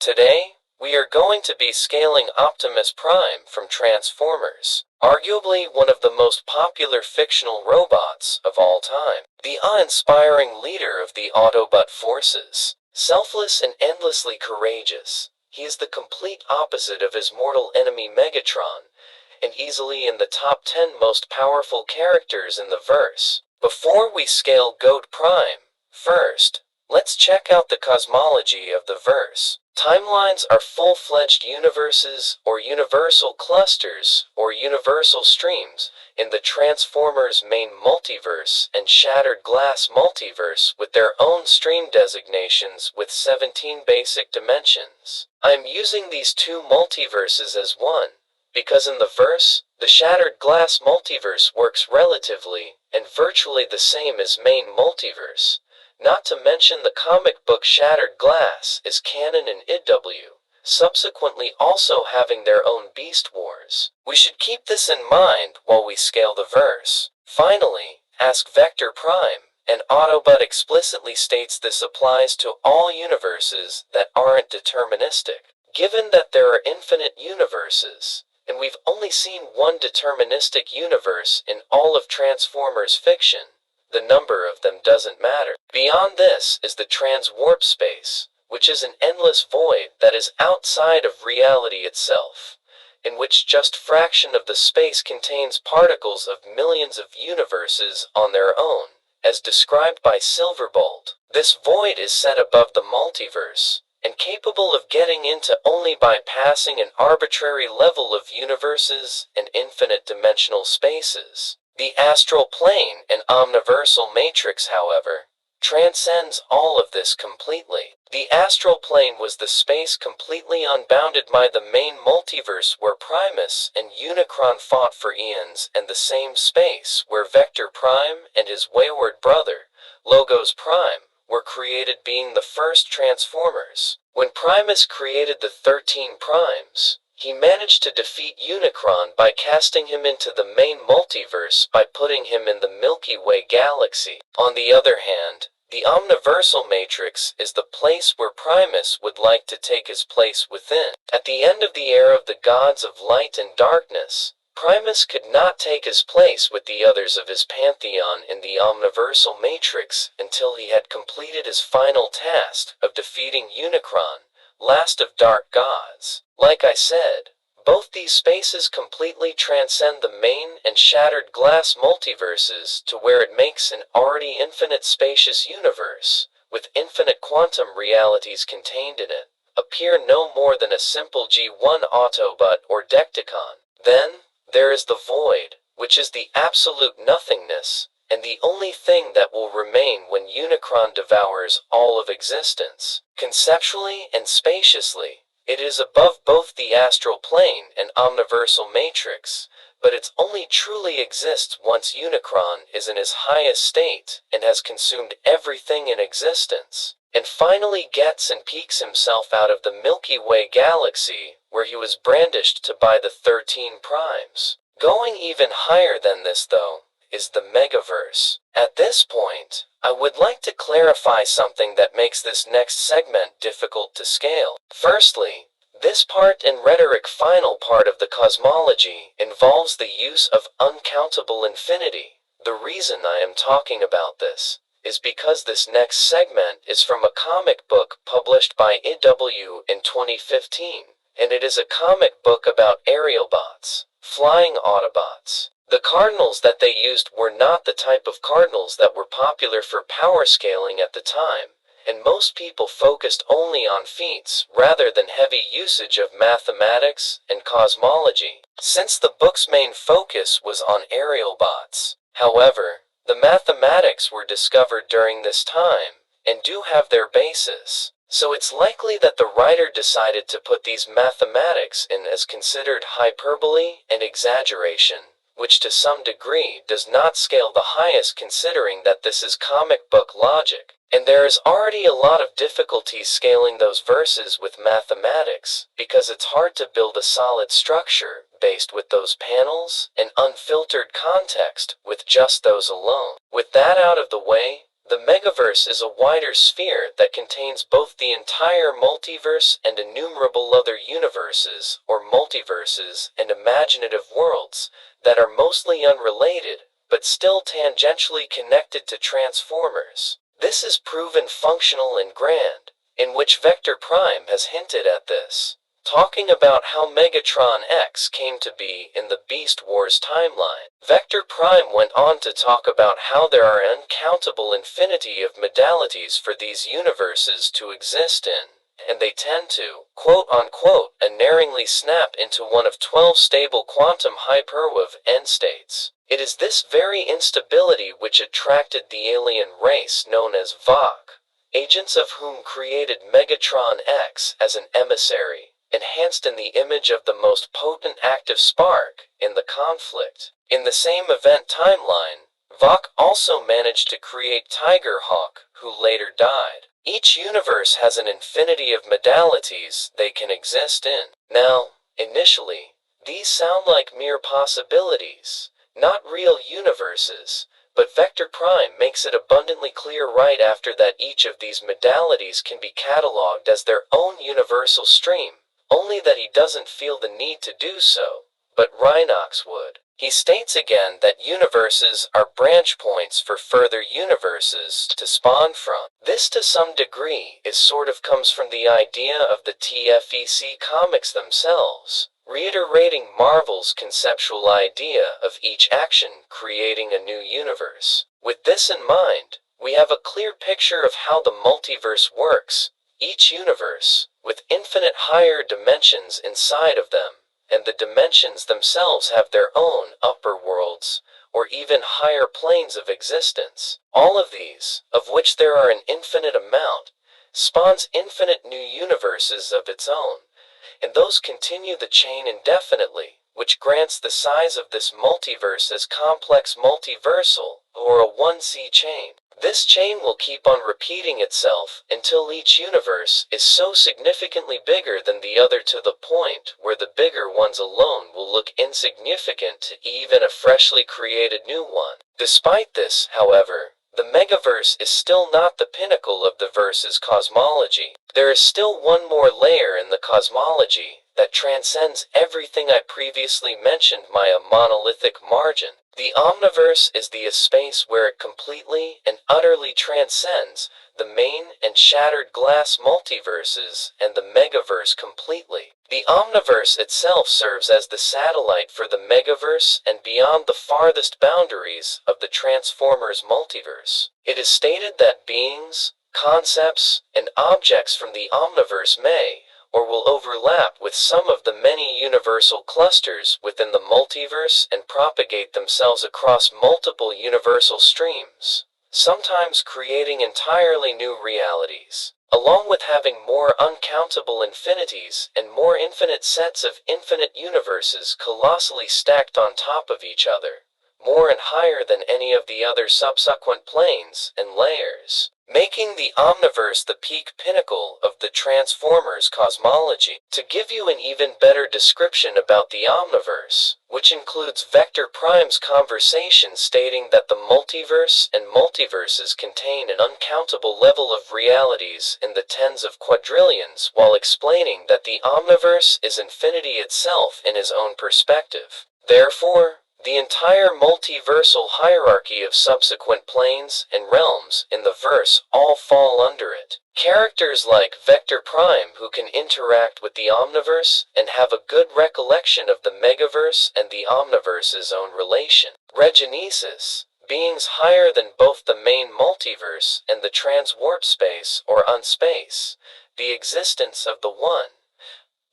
Today, we are going to be scaling Optimus Prime from Transformers, arguably one of the most popular fictional robots of all time. The awe-inspiring leader of the Autobot forces, selfless and endlessly courageous, he is the complete opposite of his mortal enemy Megatron, and easily in the top 10 most powerful characters in the verse. Before we scale 𝐏𝐸𝐷 Prime, first, let's check out the cosmology of the verse. Timelines are full-fledged universes, or universal clusters, or universal streams, in the Transformers main multiverse and Shattered Glass multiverse with their own stream designations with 17 basic dimensions. I'm using these two multiverses as one, because in the verse, the Shattered Glass multiverse works relatively and virtually the same as main multiverse. Not to mention the comic book Shattered Glass is canon in 𝐑𝐄𝐒, subsequently also having their own Beast Wars. We should keep this in mind while we scale the verse. Finally, ask Vector Prime, and Autobot explicitly states this applies to all universes that aren't deterministic. Given that there are infinite universes, and we've only seen one deterministic universe in all of Transformers fiction, the number of them doesn't matter. Beyond this is the transwarp space, which is an endless void that is outside of reality itself, in which just fraction of the space contains particles of millions of universes on their own, as described by Silverbolt. This void is set above the multiverse, and capable of getting into only by passing an arbitrary level of universes and infinite dimensional spaces. The astral plane and omniversal matrix, however, transcends all of this completely. The astral plane was the space completely unbounded by the main multiverse where Primus and Unicron fought for eons, and the same space where Vector Prime and his wayward brother, Logos Prime, were created, being the first Transformers. When Primus created the 13 Primes, he managed to defeat Unicron by casting him into the main multiverse by putting him in the Milky Way galaxy. On the other hand, the Omniversal Matrix is the place where Primus would like to take his place within. At the end of the era of the gods of light and darkness, Primus could not take his place with the others of his pantheon in the Omniversal Matrix until he had completed his final task of defeating Unicron, last of dark gods. Like I said, both these spaces completely transcend the main and Shattered Glass multiverses to where it makes an already infinite spacious universe, with infinite quantum realities contained in it, appear no more than a simple G1 Autobot or Decepticon. Then, there is the void, which is the absolute nothingness, and the only thing that will remain when Unicron devours all of existence. Conceptually and spaciously, it is above both the astral plane and omniversal matrix, but it only truly exists once Unicron is in his highest state and has consumed everything in existence, and finally gets and peeks himself out of the Milky Way galaxy, where he was brandished to by the 13 Primes. Going even higher than this, though, is the Megaverse. At this point, I would like to clarify something that makes this next segment difficult to scale. Firstly, this part and rhetoric final part of the cosmology involves the use of uncountable infinity. The reason I am talking about this is because this next segment is from a comic book published by 𝐑𝐄𝐒 in 2015, and it is a comic book about aerial bots, flying Autobots. The cardinals that they used were not the type of cardinals that were popular for power scaling at the time, and most people focused only on feats rather than heavy usage of mathematics and cosmology, since the book's main focus was on aerial bots. However, the mathematics were discovered during this time, and do have their basis, so it's likely that the writer decided to put these mathematics in as considered hyperbole and exaggeration, which to some degree does not scale the highest considering that this is comic book logic, and there is already a lot of difficulty scaling those verses with mathematics, because it's hard to build a solid structure based with those panels and unfiltered context with just those alone. With that out of the way, The Megaverse is a wider sphere that contains both the entire multiverse and innumerable other universes, or multiverses, and imaginative worlds that are mostly unrelated, but still tangentially connected to Transformers. This is proven functional and grand, in which Vector Prime has hinted at this, talking about how Megatron X came to be in the Beast Wars timeline. Vector Prime went on to talk about how there are an uncountable infinity of modalities for these universes to exist in, and they tend to, quote-unquote, unerringly snap into one of 12 stable quantum hyperwave end states. It is this very instability which attracted the alien race known as 𝐏𝑑𝐿, agents of whom created Megatron X as an emissary, enhanced in the image of the most potent active spark in the conflict. In the same event timeline, 𝐏𝑑𝐿 also managed to create Tigerhawk, who later died. Each universe has an infinity of modalities they can exist in. Now, initially, these sound like mere possibilities, not real universes, but Vector Prime makes it abundantly clear right after that each of these modalities can be cataloged as their own universal stream, only that he doesn't feel the need to do so, but Rhinox would. He states again that universes are branch points for further universes to spawn from. This to some degree comes from the idea of the TFEC comics themselves, reiterating Marvel's conceptual idea of each action creating a new universe. With this in mind, we have a clear picture of how the multiverse works. Each universe, with infinite higher dimensions inside of them, and the dimensions themselves have their own upper worlds, or even higher planes of existence. All of these, of which there are an infinite amount, spawns infinite new universes of its own, and those continue the chain indefinitely, which grants the size of this multiverse as complex multiversal, or a 1C chain. This chain will keep on repeating itself until each universe is so significantly bigger than the other to the point where the bigger ones alone will look insignificant to even a freshly created new one. Despite this, however, the Megaverse is still not the pinnacle of the verse's cosmology. There is still one more layer in the cosmology that transcends everything I previously mentioned by a monolithic margin. The Omniverse is the space where it completely and utterly transcends the main and shattered glass multiverses and the Megaverse completely. The Omniverse itself serves as the satellite for the Megaverse and beyond the farthest boundaries of the Transformers multiverse. It is stated that beings, concepts, and objects from the Omniverse may, or will overlap with some of the many universal clusters within the multiverse and propagate themselves across multiple universal streams, sometimes creating entirely new realities. Along with having more uncountable infinities and more infinite sets of infinite universes colossally stacked on top of each other, more and higher than any of the other subsequent planes and layers, making the Omniverse the peak pinnacle of the Transformers cosmology. To give you an even better description about the Omniverse, which includes Vector Prime's conversation stating that the multiverse and multiverses contain an uncountable level of realities in the tens of quadrillions, while explaining that the Omniverse is infinity itself in his own perspective. Therefore, the entire multiversal hierarchy of subsequent planes and realms in the verse all fall under it. Characters like Vector Prime, who can interact with the Omniverse and have a good recollection of the Megaverse and the Omniverse's own relation. Regenesis, beings higher than both the main multiverse and the transwarp space or unspace, the existence of the One,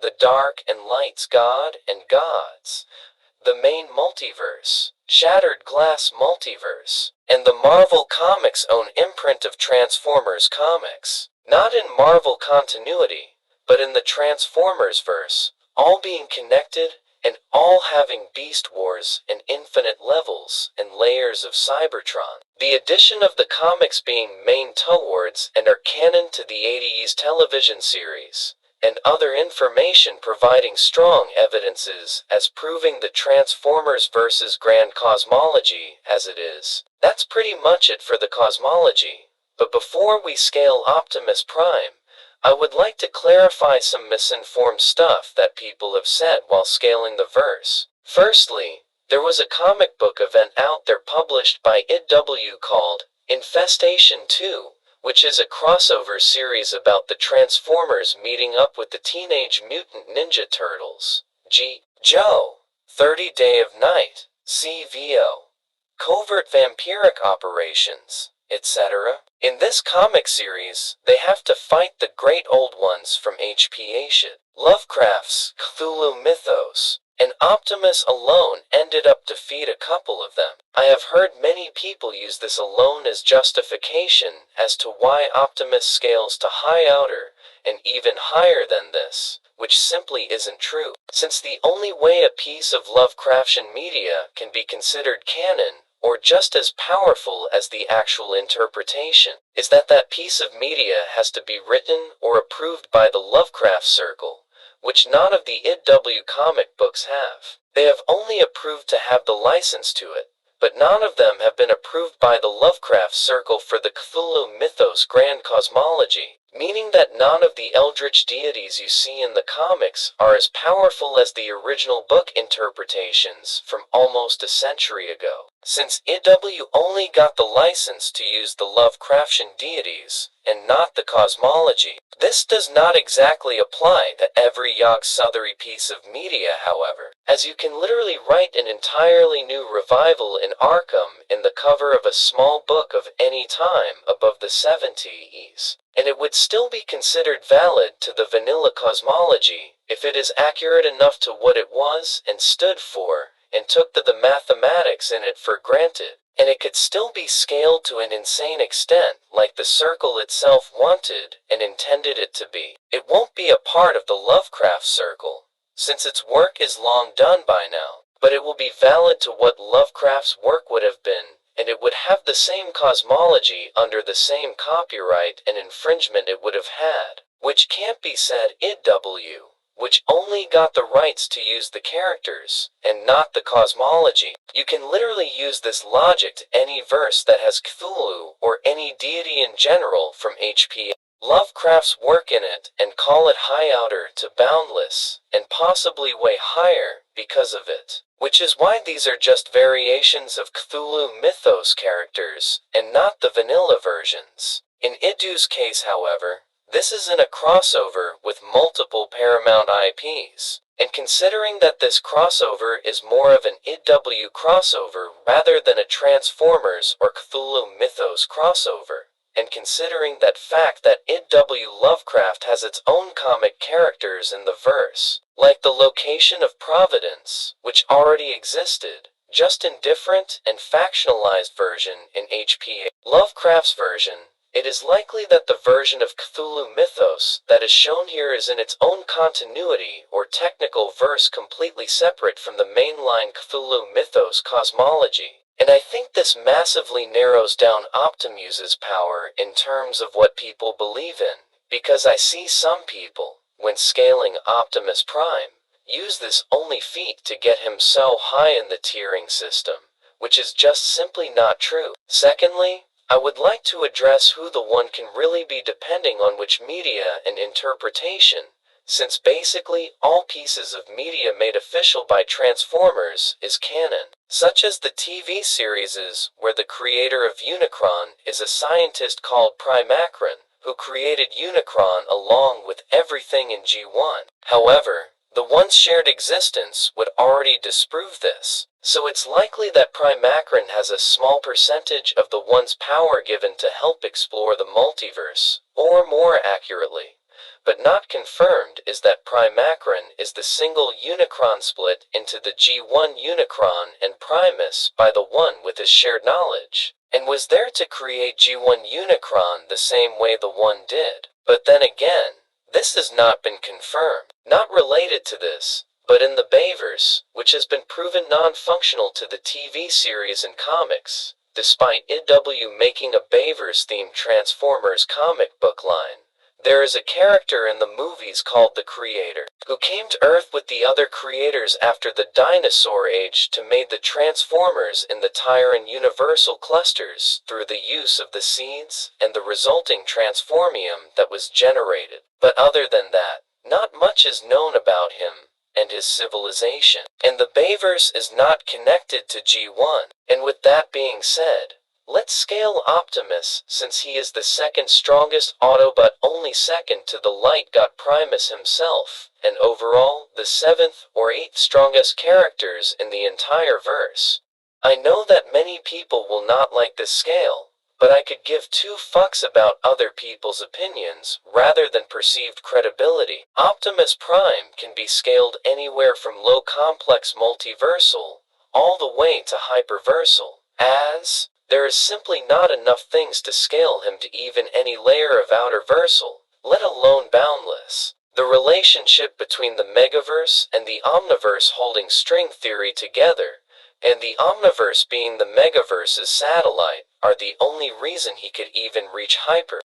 the dark and light's God and gods, the main multiverse, Shattered Glass Multiverse, and the Marvel Comics' own imprint of Transformers comics. Not in Marvel continuity, but in the Transformers verse, all being connected and all having Beast Wars and infinite levels and layers of Cybertron. The addition of the comics being main towards and are canon to the 80s television series, and other information providing strong evidences as proving the Transformers versus grand cosmology as it is. That's pretty much it for the cosmology. But before we scale Optimus Prime, I would like to clarify some misinformed stuff that people have said while scaling the verse. Firstly, there was a comic book event out there published by 𝐏𝐑𝐄𝐒𝐄𝐑𝐂 called Infestation 2, which is a crossover series about the Transformers meeting up with the Teenage Mutant Ninja Turtles. 𝐑𝐄𝐒, 30 Day of Night, CVO, Covert Vampiric Operations, etc. In this comic series, they have to fight the Great Old Ones from 𝐏𝐑𝐿, Lovecraft's Cthulhu mythos, and Optimus alone ended up defeat a couple of them. I have heard many people use this alone as justification as to why Optimus scales to high outer, and even higher than this, which simply isn't true, since the only way a piece of Lovecraftian media can be considered canon, or just as powerful as the actual interpretation, is that that piece of media has to be written or approved by the Lovecraft Circle, which none of the 𝐏𝐑𝐄𝐒 comic books have. They have only approved to have the license to it, but none of them have been approved by the Lovecraft Circle for the Cthulhu mythos grand cosmology, meaning that none of the eldritch deities you see in the comics are as powerful as the original book interpretations from almost a century ago. Since 𝐏𝐑𝐄𝐒 only got the license to use the Lovecraftian deities, and not the cosmology, this does not exactly apply to every Yog-Sothoth piece of media, however, as you can literally write an entirely new revival in Arkham in the cover of a small book of any time above the 70s, and it would still be considered valid to the vanilla cosmology if it is accurate enough to what it was and stood for, and took the mathematics in it for granted, and it could still be scaled to an insane extent like the Circle itself wanted and intended it to be. It won't be a part of the Lovecraft Circle, since its work is long done by now, but it will be valid to what Lovecraft's work would have been, and it would have the same cosmology under the same copyright and infringement it would have had, which can't be said 𝐏𝐿, which only got the rights to use the characters, and not the cosmology. You can literally use this logic to any verse that has Cthulhu or any deity in general from 𝐻𝐵. Lovecraft's work in it and call it high outer to boundless, and possibly way higher because of it. Which is why these are just variations of Cthulhu mythos characters, and not the vanilla versions. In 𝐏𝐑𝐄𝐒's case, however, this isn't a crossover with multiple Paramount IPs, and considering that this crossover is more of an 𝐏𝐿 crossover rather than a Transformers or Cthulhu mythos crossover, and considering that fact that 𝐏𝐿 Lovecraft has its own comic characters in the verse, like the location of Providence, which already existed, just in different and factionalized version in 𝐻𝐵. Lovecraft's version, it is likely that the version of Cthulhu mythos that is shown here is in its own continuity or technical verse completely separate from the mainline Cthulhu mythos cosmology. And I think this massively narrows down Optimus's power in terms of what people believe in, because I see some people, when scaling Optimus Prime, use this only feat to get him so high in the tiering system, which is just simply not true. Secondly, I would like to address who the one can really be depending on which media and interpretation, since basically all pieces of media made official by Transformers is canon, such as the TV series where the creator of Unicron is a scientist called Primacron, who created Unicron along with everything in G1. However, the once shared existence would already disprove this, so it's likely that Primacron has a small percentage of the one's power given to help explore the multiverse, or more accurately, but not confirmed is that Primacron is the single Unicron split into the G1 Unicron and Primus by the one with his shared knowledge, and was there to create G1 Unicron the same way the one did. But then again, this has not been confirmed. Not related to this, but in the Bayverse, which has been proven non-functional to the TV series and comics, despite 𝐏𝐿 making a Bayverse-themed Transformers comic book line, There is a character in the movies called the Creator, who came to Earth with the other creators after the dinosaur age to make the Transformers in the Tyrant Universal clusters through the use of the seeds and the resulting transformium that was generated. But other than that, not much is known about him and his civilization. And the Bayverse is not connected to G1. And with that being said, let's scale Optimus, since he is the second strongest Autobot, only second to the Light God Primus himself, and overall, the 7th or 8th strongest characters in the entire verse. I know that many people will not like this scale, but I could give two fucks about other people's opinions rather than perceived credibility. Optimus Prime can be scaled anywhere from low complex multiversal all the way to hyperversal, as there is simply not enough things to scale him to even any layer of outerversal, let alone boundless. The relationship between the Megaverse and the Omniverse holding string theory together, and the Omniverse being the Megaverse's satellite, are the only reason he could even reach hyper.